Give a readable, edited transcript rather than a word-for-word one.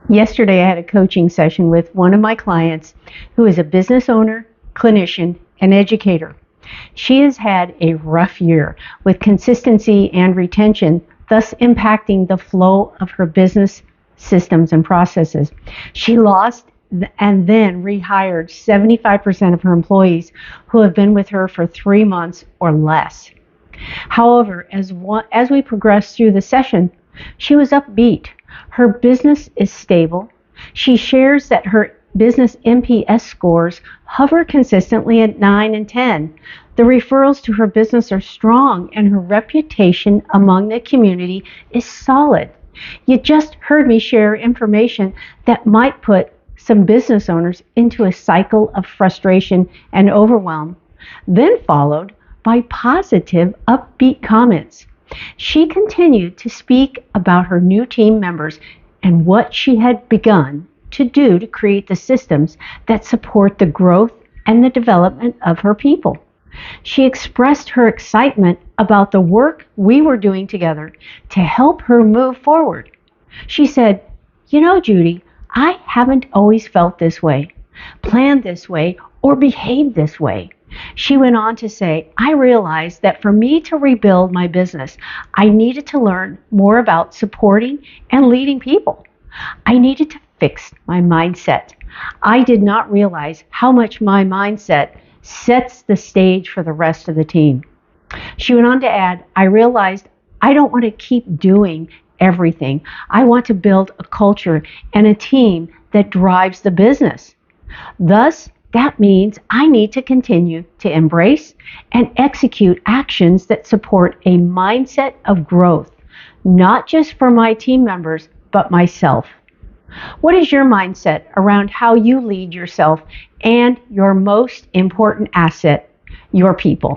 Yesterday, I had a coaching session with one of my clients who is a business owner, clinician, and educator. She has had a rough year with consistency and retention, thus impacting the flow of her business systems and processes. She lost and then rehired 75% of her employees who have been with her for 3 months or less. However, as we progressed through the session, she was upbeat. Her business is stable. She shares that her business NPS scores hover consistently at 9 and 10. The referrals to her business are strong, and her reputation among the community is solid. You just heard me share information that might put some business owners into a cycle of frustration and overwhelm, then followed by positive, upbeat comments. She continued to speak about her new team members and what she had begun to do to create the systems that support the growth and the development of her people. She expressed her excitement about the work we were doing together to help her move forward. She said, "You know, Judy, I haven't always felt this way, planned this way, or behaved this way." She went on to say, "I realized that for me to rebuild my business, I needed to learn more about supporting and leading people. I needed to fix my mindset. I did not realize how much my mindset sets the stage for the rest of the team." She went on to add, "I realized I don't want to keep doing everything. I want to build a culture and a team that drives the business. Thus, that means I need to continue to embrace and execute actions that support a mindset of growth, not just for my team members, but myself." What is your mindset around how you lead yourself and your most important asset, your people?